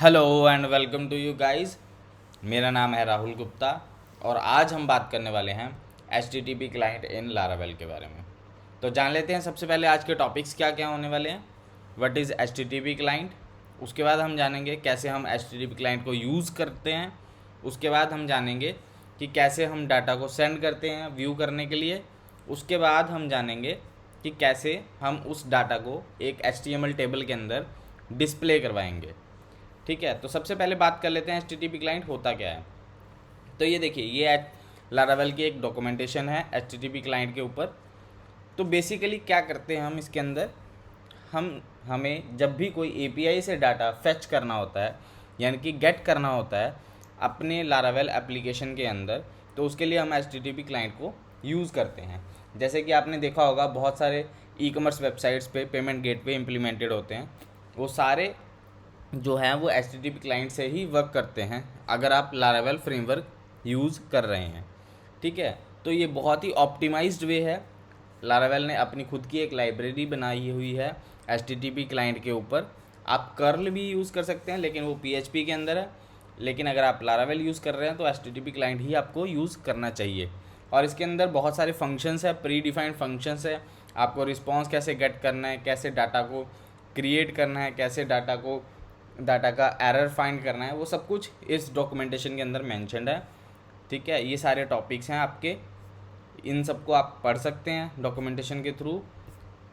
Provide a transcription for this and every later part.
Hello and welcome to you guys. मेरा नाम है राहुल गुप्ता और आज हम बात करने वाले हैं HTTP क्लाइंट इन लारावेल के बारे में। तो जान लेते हैं सबसे पहले आज के टॉपिक्स क्या क्या होने वाले हैं। व्हाट इज़ HTTP क्लाइंट, उसके बाद हम जानेंगे कैसे हम HTTP क्लाइंट को यूज़ करते हैं। उसके बाद हम जानेंगे कि कैसे हम डाटा को सेंड करते हैं व्यू करने के लिए। उसके बाद हम जानेंगे कि कैसे हम उस डाटा को एक HTML टेबल के अंदर डिस्प्ले करवाएंगे। ठीक है, तो सबसे पहले बात कर लेते हैं HTTP क्लाइंट होता क्या है। तो ये देखिए, ये लारावेल की एक डॉक्यूमेंटेशन है HTTP क्लाइंट के ऊपर। तो बेसिकली क्या करते हैं हम इसके अंदर, हमें जब भी कोई API से डाटा फेच करना होता है यानी कि गेट करना होता है अपने लारावेल एप्लीकेशन के अंदर, तो उसके लिए हम HTTP क्लाइंट को यूज़ करते हैं। जैसे कि आपने देखा होगा बहुत सारे ई-कॉमर्स वेबसाइट्स पे पेमेंट गेटवे इम्प्लीमेंटेड होते हैं, वो सारे जो हैं वो HTTP क्लाइंट से ही वर्क करते हैं अगर आप लारावेल फ्रेमवर्क यूज़ कर रहे हैं। ठीक है, तो ये बहुत ही ऑप्टिमाइज्ड वे है। लारावेल ने अपनी खुद की एक लाइब्रेरी बनाई हुई है HTTP क्लाइंट के ऊपर। आप कर्ल भी यूज़ कर सकते हैं लेकिन वो PHP के अंदर है, लेकिन अगर आप लारावेल यूज़ कर रहे हैं तो HTTP क्लाइंट ही आपको यूज़ करना चाहिए। और इसके अंदर बहुत सारे फंक्शंस है, प्री डिफाइंड फंक्शंस है। आपको रिस्पॉन्स कैसे गेट करना है, कैसे डाटा को क्रिएट करना है, कैसे डाटा का एरर फाइंड करना है, वो सब कुछ इस डॉक्यूमेंटेशन के अंदर मेंशन्ड है। ठीक है, ये सारे टॉपिक्स हैं आपके, इन सबको आप पढ़ सकते हैं डॉक्यूमेंटेशन के थ्रू।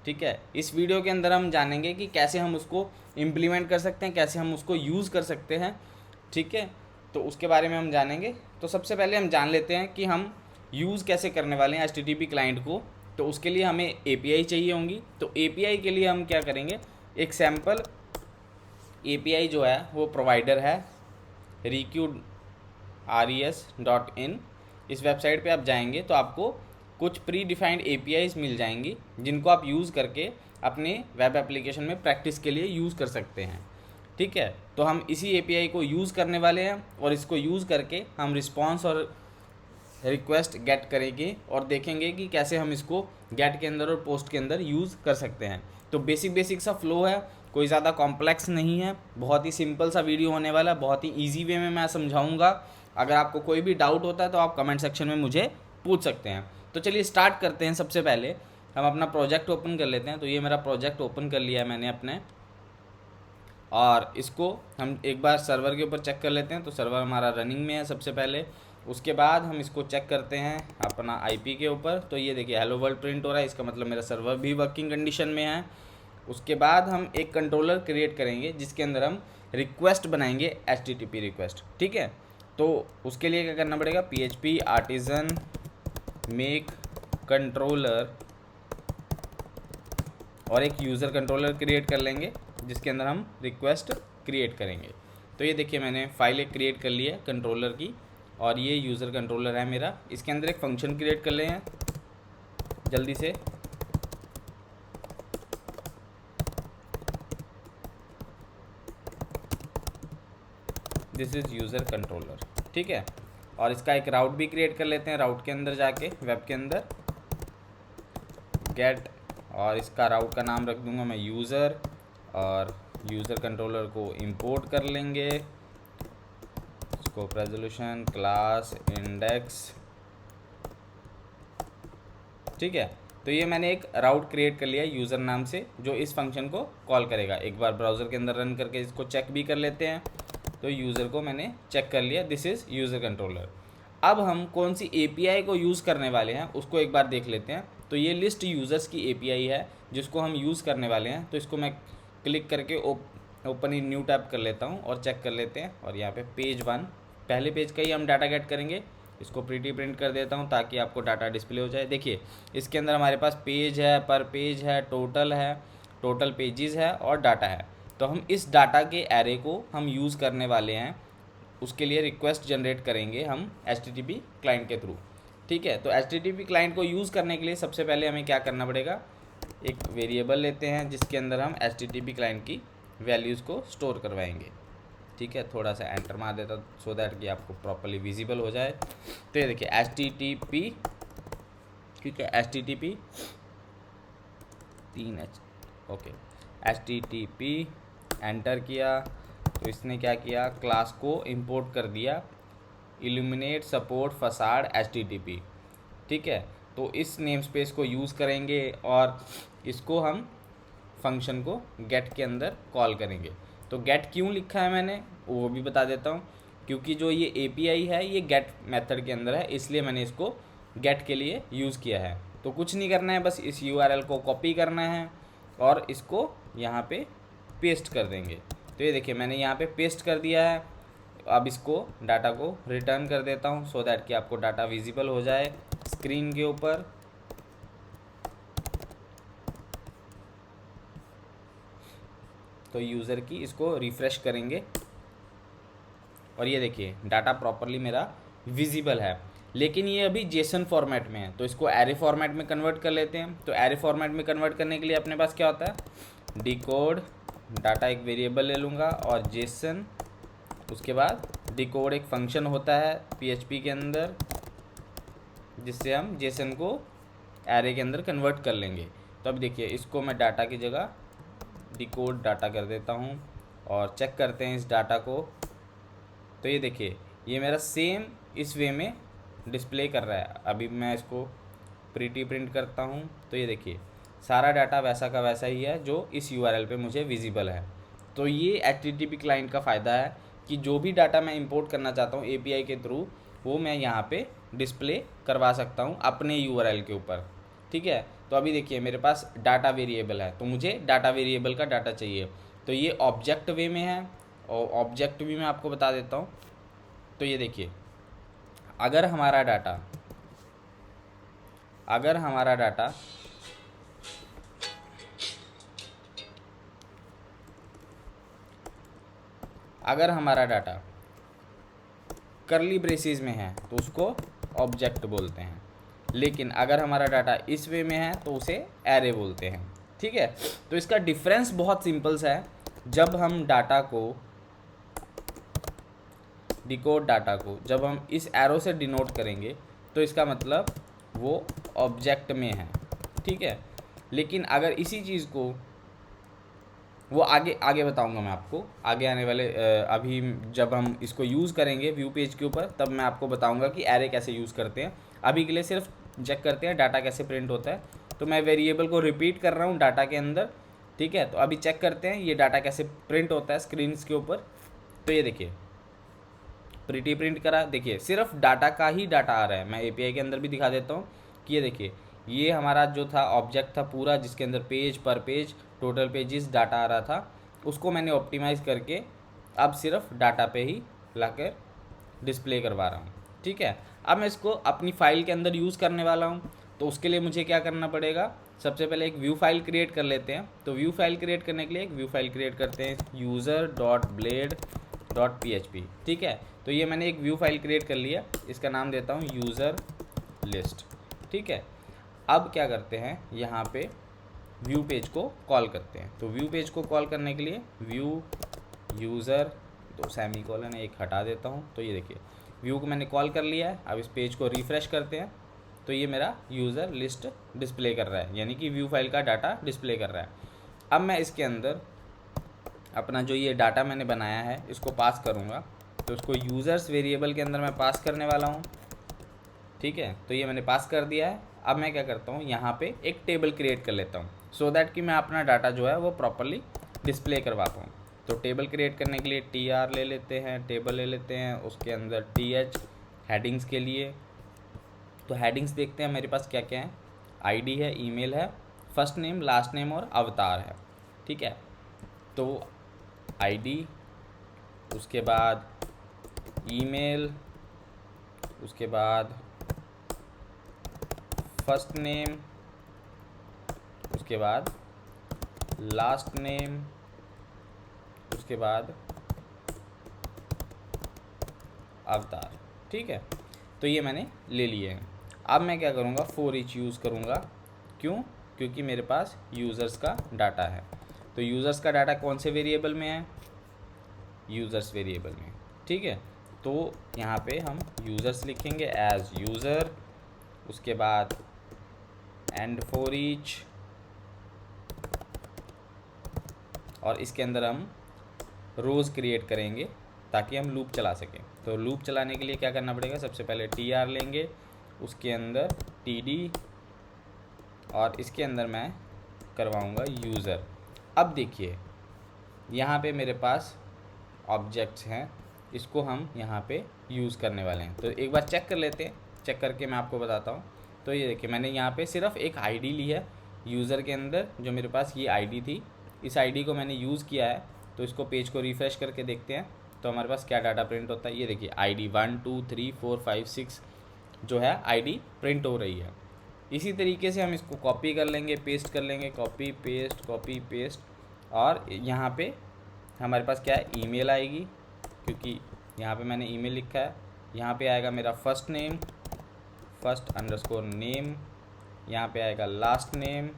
ठीक है, इस वीडियो के अंदर हम जानेंगे कि कैसे हम उसको इम्प्लीमेंट कर सकते हैं, कैसे हम उसको यूज़ कर सकते हैं। ठीक है, तो उसके बारे में हम जानेंगे। तो सबसे पहले हम जान लेते हैं कि हम यूज़ कैसे करने वाले हैं HTTP क्लाइंट को। तो उसके लिए हमें API चाहिए होंगी। तो API के लिए हम क्या करेंगे, एक सैम्पल API जो है वो प्रोवाइडर है request.res.in। इस वेबसाइट पे आप जाएंगे तो आपको कुछ प्री डिफाइंड APIs मिल जाएंगी जिनको आप यूज़ करके अपने वेब एप्लीकेशन में प्रैक्टिस के लिए यूज़ कर सकते हैं। ठीक है, तो हम इसी API को यूज़ करने वाले हैं और इसको यूज़ करके हम रिस्पॉन्स और रिक्वेस्ट गेट करेंगे और देखेंगे कि कैसे हम इसको गेट के अंदर और पोस्ट के अंदर यूज़ कर सकते हैं। तो बेसिक सा फ्लो है, कोई ज़्यादा कॉम्प्लेक्स नहीं है, बहुत ही सिंपल सा वीडियो होने वाला है, बहुत ही ईजी वे में मैं समझाऊंगा। अगर आपको कोई भी डाउट होता है तो आप कमेंट सेक्शन में मुझे पूछ सकते हैं। तो चलिए स्टार्ट करते हैं। सबसे पहले हम अपना प्रोजेक्ट ओपन कर लेते हैं। तो ये मेरा प्रोजेक्ट ओपन कर लिया है मैंने अपने, और इसको हम एक बार सर्वर के ऊपर चेक कर लेते हैं। तो सर्वर हमारा रनिंग में है सबसे पहले। उसके बाद हम इसको चेक करते हैं अपना IP के ऊपर। तो ये देखिए हेलो वर्ल्ड प्रिंट हो रहा है, इसका मतलब मेरा सर्वर भी वर्किंग कंडीशन में है। उसके बाद हम एक कंट्रोलर क्रिएट करेंगे जिसके अंदर हम रिक्वेस्ट बनाएंगे HTTP रिक्वेस्ट। ठीक है, तो उसके लिए क्या करना पड़ेगा, PHP आर्टिजन मेक कंट्रोलर और एक यूज़र कंट्रोलर क्रिएट कर लेंगे जिसके अंदर हम रिक्वेस्ट क्रिएट करेंगे। तो ये देखिए मैंने फाइल एक क्रिएट कर ली है कंट्रोलर की, और ये यूज़र कंट्रोलर है मेरा। इसके अंदर एक फंक्शन क्रिएट कर ले हैं जल्दी से। This is user controller. ठीक है, और इसका एक राउट भी क्रिएट कर लेते हैं। राउट के अंदर जाके वेब के अंदर गेट, और इसका राउट का नाम रख दूंगा मैं यूज़र, और यूज़र कंट्रोलर को इंपोर्ट कर लेंगे। Scope resolution class index. ठीक है, तो ये मैंने एक राउट क्रिएट कर लिया यूज़र नाम से जो इस फंक्शन को कॉल करेगा। एक बार ब्राउज़र के अंदर रन करके इसको चेक भी कर लेते हैं। तो यूज़र को मैंने चेक कर लिया, दिस इज़ यूज़र कंट्रोलर। अब हम कौन सी API को यूज़ करने वाले हैं उसको एक बार देख लेते हैं। तो ये लिस्ट यूज़र्स की API है जिसको हम यूज़ करने वाले हैं। तो इसको मैं क्लिक करके ओपन इन न्यू टैब कर लेता हूँ और चेक कर लेते हैं। और यहाँ पे पेज 1, पहले पेज का ही हम डाटा गेट करेंगे। इसको प्रीटी प्रिंट कर देता हूँ ताकि आपको डाटा डिस्प्ले हो जाए। देखिए इसके अंदर हमारे पास पेज है, पर पेज है, टोटल पेजेस है और डाटा है। तो हम इस डाटा के एरे को हम यूज़ करने वाले हैं, उसके लिए रिक्वेस्ट जनरेट करेंगे हम HTTP क्लाइंट के थ्रू। ठीक है, तो HTTP क्लाइंट को यूज़ करने के लिए सबसे पहले हमें क्या करना पड़ेगा, एक वेरिएबल लेते हैं जिसके अंदर हम HTTP क्लाइंट की वैल्यूज़ को स्टोर करवाएंगे। ठीक है, थोड़ा सा एंटर मार देता सो दैट कि आपको प्रॉपर्ली विजिबल हो जाए। तो ये देखिए HTTP, ठीक है, HTTP 3H, okay, HTTP enter किया। तो इसने क्या किया, क्लास को इंपोर्ट कर दिया इल्यूमिनेट सपोर्ट फसाड HTTP। ठीक है, तो इस नेम स्पेस को यूज़ करेंगे और इसको हम फंक्शन को गेट के अंदर कॉल करेंगे। तो गेट क्यों लिखा है मैंने वो भी बता देता हूँ, क्योंकि जो ये API है ये गेट मेथड के अंदर है, इसलिए मैंने इसको गेट के लिए यूज़ किया है। तो कुछ नहीं करना है, बस इस URL को कॉपी करना है और इसको यहाँ पे पेस्ट कर देंगे। तो ये देखिए मैंने यहाँ पे पेस्ट कर दिया है। अब इसको डाटा को रिटर्न कर देता हूँ सो दैट कि आपको डाटा विजिबल हो जाए स्क्रीन के ऊपर। तो यूज़र की इसको रिफ़्रेश करेंगे और ये देखिए डाटा प्रॉपरली मेरा विजिबल है, लेकिन ये अभी जेसन फॉर्मेट में है। तो इसको एरे फॉर्मेट में कन्वर्ट कर लेते हैं। तो एरे फॉर्मेट में कन्वर्ट करने के लिए अपने पास क्या होता है, डिकोड डाटा एक वेरिएबल ले लूँगा और जेसन, उसके बाद डिकोड एक फंक्शन होता है PHP के अंदर जिससे हम जेसन को एरे के अंदर कन्वर्ट कर लेंगे। तो अब देखिए इसको मैं डाटा की जगह डिकोड डाटा कर देता हूँ और चेक करते हैं इस डाटा को। तो ये देखिए ये मेरा सेम इस वे में डिस्प्ले कर रहा है। अभी मैं इसको प्रीटी प्रिंट करता हूँ तो ये देखिए सारा डाटा वैसा का वैसा ही है जो इस URL पे मुझे विजिबल है। तो ये HTTP क्लाइंट का फ़ायदा है कि जो भी डाटा मैं इंपोर्ट करना चाहता हूँ API के थ्रू वो मैं यहाँ पे डिस्प्ले करवा सकता हूँ अपने URL के ऊपर। ठीक है, तो अभी देखिए मेरे पास डाटा वेरिएबल है, तो मुझे डाटा वेरिएबल का डाटा चाहिए। तो ये ऑब्जेक्ट वे में है और ऑब्जेक्ट भी मैं आपको बता देता हूँ। तो ये देखिए अगर हमारा डाटा करली ब्रेसिस में है तो उसको ऑब्जेक्ट बोलते हैं, लेकिन अगर हमारा डाटा इस वे में है तो उसे एरे बोलते हैं। ठीक है, तो इसका डिफरेंस बहुत सिंपल सा है। जब हम डाटा को डिकोड डाटा को जब हम इस एरो से डिनोट करेंगे तो इसका मतलब वो ऑब्जेक्ट में है। ठीक है, लेकिन अगर इसी चीज़ को वो आगे बताऊंगा मैं आपको, आगे आने वाले अभी जब हम इसको यूज़ करेंगे व्यू पेज के ऊपर तब मैं आपको बताऊंगा कि एरे कैसे यूज़ करते हैं। अभी के लिए सिर्फ चेक करते हैं डाटा कैसे प्रिंट होता है। तो मैं वेरिएबल को रिपीट कर रहा हूँ डाटा के अंदर। ठीक है, तो अभी चेक करते हैं ये डाटा कैसे प्रिंट होता है स्क्रीन के ऊपर। तो ये देखिए प्रीटी प्रिंट करा, देखिए सिर्फ डाटा का ही डाटा आ रहा है। मैं API के अंदर भी दिखा देता हूँ कि ये देखिए ये हमारा जो था ऑब्जेक्ट था पूरा जिसके अंदर पेज पर पेज टोटल पेजेस डाटा आ रहा था, उसको मैंने ऑप्टिमाइज़ करके अब सिर्फ डाटा पे ही लाकर डिस्प्ले करवा रहा हूँ। ठीक है, अब मैं इसको अपनी फ़ाइल के अंदर यूज़ करने वाला हूँ। तो उसके लिए मुझे क्या करना पड़ेगा, सबसे पहले एक व्यू फाइल क्रिएट कर लेते हैं। तो व्यू फाइल क्रिएट करने के लिए एक व्यू फाइल क्रिएट करते हैं user.blade.php। ठीक है, तो ये मैंने एक व्यू फाइल क्रिएट कर लिया, इसका नाम देता हूँ यूज़र लिस्ट। ठीक है, अब क्या करते हैं यहाँ पे व्यू पेज को कॉल करते हैं। तो व्यू पेज को कॉल करने के लिए व्यू यूज़र तो सेमीकोलन एक हटा देता हूँ। तो ये देखिए व्यू को मैंने कॉल कर लिया है। अब इस पेज को रिफ़्रेश करते हैं तो ये मेरा यूज़र लिस्ट डिस्प्ले कर रहा है, यानी कि व्यू फाइल का डाटा डिस्प्ले कर रहा है। अब मैं इसके अंदर अपना जो ये डाटा मैंने बनाया है इसको पास करूँगा। तो इसको यूज़र्स वेरिएबल के अंदर मैं पास करने वाला हूँ। ठीक है, तो ये मैंने पास कर दिया है। अब मैं क्या करता हूँ यहाँ पे एक टेबल क्रिएट कर लेता हूँ सो दैट कि मैं अपना डाटा जो है वो प्रॉपरली डिस्प्ले करवा पाऊँ। तो टेबल क्रिएट करने के लिए TR ले लेते हैं, टेबल ले लेते हैं, उसके अंदर TH हेडिंग्स के लिए। तो हेडिंग्स देखते हैं मेरे पास क्या क्या है, ID है, ईमेल है, फर्स्ट नेम लास्ट नेम और अवतार है। ठीक है, तो ID, उसके बाद ईमेल, उसके बाद फर्स्ट नेम, उसके बाद लास्ट नेम, उसके बाद अवतार। ठीक है, तो ये मैंने ले लिए हैं। अब मैं क्या करूँगा, फॉर ईच यूज़ करूँगा। क्यों? क्योंकि मेरे पास यूज़र्स का डाटा है। तो यूज़र्स का डाटा कौन से वेरिएबल में है, यूज़र्स वेरिएबल में। ठीक है, तो यहाँ पे हम यूज़र्स लिखेंगे एज यूज़र, उसके बाद एंड फॉर ईच, और इसके अंदर हम रोज़ क्रिएट करेंगे ताकि हम लूप चला सकें। तो लूप चलाने के लिए क्या करना पड़ेगा, सबसे पहले tr लेंगे, उसके अंदर td, और इसके अंदर मैं करवाऊँगा यूज़र। अब देखिए यहाँ पे मेरे पास ऑब्जेक्ट्स हैं, इसको हम यहाँ पे यूज़ करने वाले हैं। तो एक बार चेक कर लेते हैं, चेक करके मैं आपको बताता हूँ। तो ये देखिए मैंने यहाँ पे सिर्फ एक आईडी ली है यूज़र के अंदर, जो मेरे पास ये आईडी थी, इस आईडी को मैंने यूज़ किया है। तो इसको पेज को रिफ़्रेश करके देखते हैं तो हमारे पास क्या डाटा प्रिंट होता है। ये देखिए आईडी 1 2 3 4 5 6 जो है आईडी प्रिंट हो रही है। इसी तरीके से हम इसको कॉपी कर लेंगे, पेस्ट कर लेंगे, कॉपी पेस्ट, और यहाँ पे हमारे पास क्या है, ईमेल आएगी, क्योंकि यहाँ पे मैंने ईमेल लिखा है। यहाँ पे आएगा मेरा first name, first underscore name, यहाँ पे आएगा लास्ट नेम,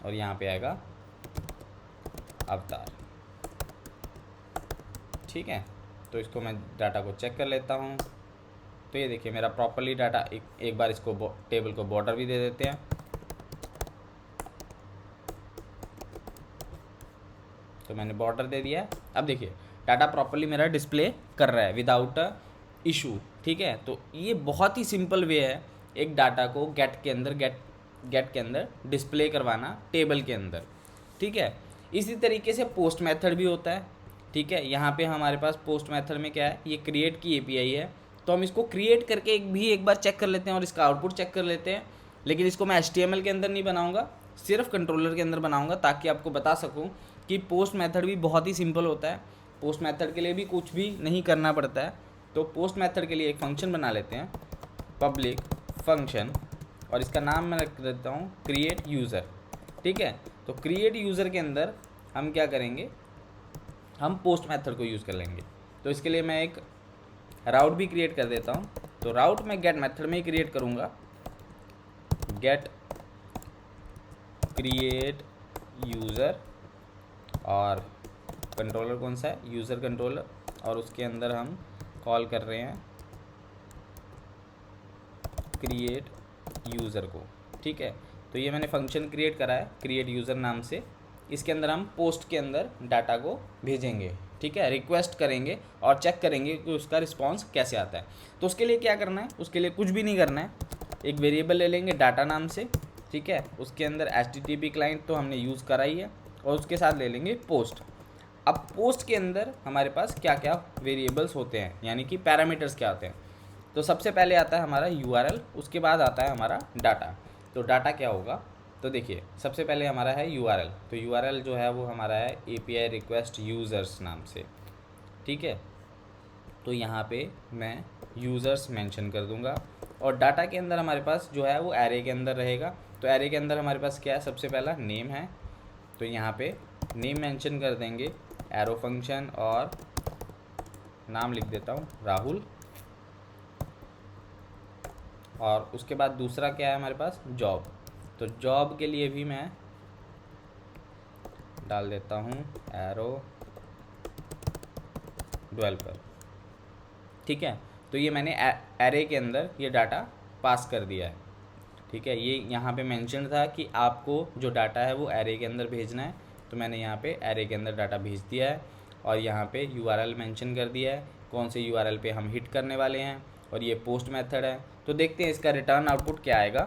और यहाँ पे आएगा अवतार। ठीक है, तो इसको मैं डाटा को चेक कर लेता हूँ। तो ये देखिए मेरा प्रॉपरली डाटा, एक बार इसको टेबल को बॉर्डर भी दे देते हैं। तो मैंने बॉर्डर दे दिया है। अब देखिए डाटा प्रॉपरली मेरा डिस्प्ले कर रहा है विदाउट अ इशू। ठीक है, तो ये बहुत ही सिंपल वे है एक डाटा को गेट के अंदर डिस्प्ले करवाना टेबल के अंदर। ठीक है, इसी तरीके से पोस्ट मेथड भी होता है। ठीक है, यहाँ पे हमारे पास पोस्ट मेथड में क्या है, ये क्रिएट की एपीआई है। तो हम इसको क्रिएट करके एक बार चेक कर लेते हैं और इसका आउटपुट चेक कर लेते हैं। लेकिन इसको मैं HTML के अंदर नहीं बनाऊंगा, सिर्फ कंट्रोलर के अंदर बनाऊंगा, ताकि आपको बता सकूं कि पोस्ट मेथड भी बहुत ही सिंपल होता है। पोस्ट मेथड के लिए भी कुछ भी नहीं करना पड़ता है। तो पोस्ट मेथड के लिए एक फंक्शन बना लेते हैं, पब्लिक फंक्शन, और इसका नाम मैं रख देता हूँ क्रिएट यूज़र। ठीक है, तो क्रिएट यूज़र के अंदर हम क्या करेंगे, हम पोस्ट मेथड को यूज़ कर लेंगे। तो इसके लिए मैं एक राउट भी क्रिएट कर देता हूँ। तो राउट मैं गेट मेथड में ही क्रिएट करूँगा, गेट क्रिएट यूज़र, और कंट्रोलर कौन सा है, यूज़र कंट्रोलर, और उसके अंदर हम कॉल कर रहे हैं क्रिएट यूज़र को। ठीक है, तो ये मैंने फंक्शन क्रिएट करा है क्रिएट यूज़र नाम से। इसके अंदर हम पोस्ट के अंदर डाटा को भेजेंगे। ठीक है, रिक्वेस्ट करेंगे और चेक करेंगे कि उसका रिस्पांस कैसे आता है। तो उसके लिए क्या करना है, उसके लिए कुछ भी नहीं करना है, एक वेरिएबल ले लेंगे डाटा नाम से। ठीक है, उसके अंदर HTTP क्लाइंट तो हमने यूज़ करा ही है, और उसके साथ ले लेंगे पोस्ट। अब पोस्ट के अंदर हमारे पास क्या क्या वेरिएबल्स होते हैं, यानी कि पैरामीटर्स क्या होते हैं। तो सबसे पहले आता है हमारा URL, उसके बाद आता है हमारा डाटा। तो डाटा क्या होगा, तो देखिए सबसे पहले हमारा है URL। तो URL जो है वो हमारा है API रिक्वेस्ट यूज़र्स नाम से। ठीक है, तो यहाँ पे मैं यूज़र्स मेंशन कर दूँगा, और डाटा के अंदर हमारे पास जो है वो एरे के अंदर रहेगा। तो एरे के अंदर हमारे पास क्या है, सबसे पहला नेम है, तो यहाँ पे नेम मेंशन कर देंगे, एरो फंक्शन, और नाम लिख देता हूँ राहुल। और उसके बाद दूसरा क्या है हमारे पास, जॉब। तो जॉब के लिए भी मैं डाल देता हूँ एरो डेवलपर। ठीक है, तो ये मैंने एरे के अंदर ये डाटा पास कर दिया है। ठीक है, ये यहाँ पे मेंशन था कि आपको जो डाटा है वो एरे के अंदर भेजना है, तो मैंने यहाँ पे एरे के अंदर डाटा भेज दिया है, और यहाँ पे URL मेंशन कर दिया है, कौन से URL पे हम हिट करने वाले हैं, और ये पोस्ट मेथड है। तो देखते हैं इसका रिटर्न आउटपुट क्या आएगा।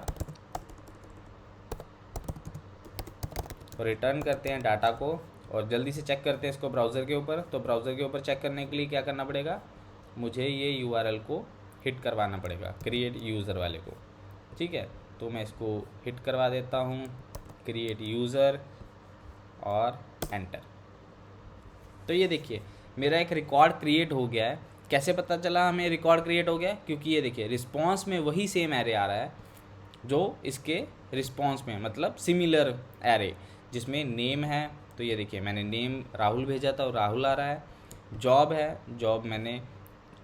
तो रिटर्न करते हैं डाटा को, और जल्दी से चेक करते हैं इसको ब्राउज़र के ऊपर। तो ब्राउज़र के ऊपर चेक करने के लिए क्या करना पड़ेगा, मुझे ये URL को हिट करवाना पड़ेगा, क्रिएट यूज़र वाले को। ठीक है, तो मैं इसको हिट करवा देता हूँ, क्रिएट यूज़र, और एंटर। तो ये देखिए मेरा एक रिकॉर्ड क्रिएट हो गया है। कैसे पता चला हमें रिकॉर्ड क्रिएट हो गया, क्योंकि ये देखिए रिस्पॉन्स में वही सेम एरे आ रहा है जो इसके रिस्पॉन्स में, मतलब सिमिलर एरे जिसमें नेम है। तो ये देखिए मैंने नेम राहुल भेजा था और राहुल आ रहा है। जॉब है, जॉब मैंने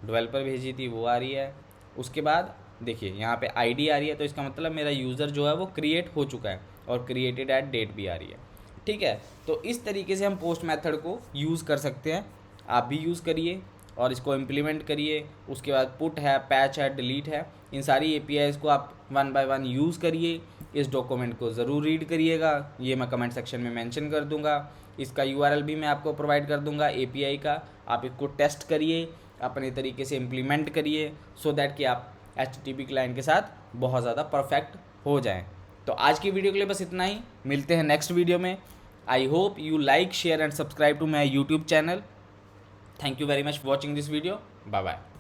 डेवलपर भेजी थी, वो आ रही है। उसके बाद देखिए यहाँ पे आईडी आ रही है, तो इसका मतलब मेरा यूज़र जो है वो क्रिएट हो चुका है, और क्रिएटेड एट डेट भी आ रही है। ठीक है, तो इस तरीके से हम पोस्ट मेथड को यूज़ कर सकते हैं। आप भी यूज़ करिए और इसको इम्प्लीमेंट करिए। उसके बाद पुट है, पैच है, डिलीट है, इन सारी APIs को आप 1 बाय 1 यूज़ करिए। इस डॉक्यूमेंट को ज़रूर रीड करिएगा, ये मैं कमेंट सेक्शन में मेंशन कर दूंगा। इसका URL भी मैं आपको प्रोवाइड कर दूंगा API का। आप इसको टेस्ट करिए, अपने तरीके से इम्प्लीमेंट करिए, सो दैट कि आप HTTP क्लाइंट के साथ बहुत ज़्यादा परफेक्ट हो जाएं। तो आज की वीडियो के लिए बस इतना ही, मिलते हैं नेक्स्ट वीडियो में। I hope you like, share and subscribe to my YouTube channel. Thank you very much for watching this video. Bye bye.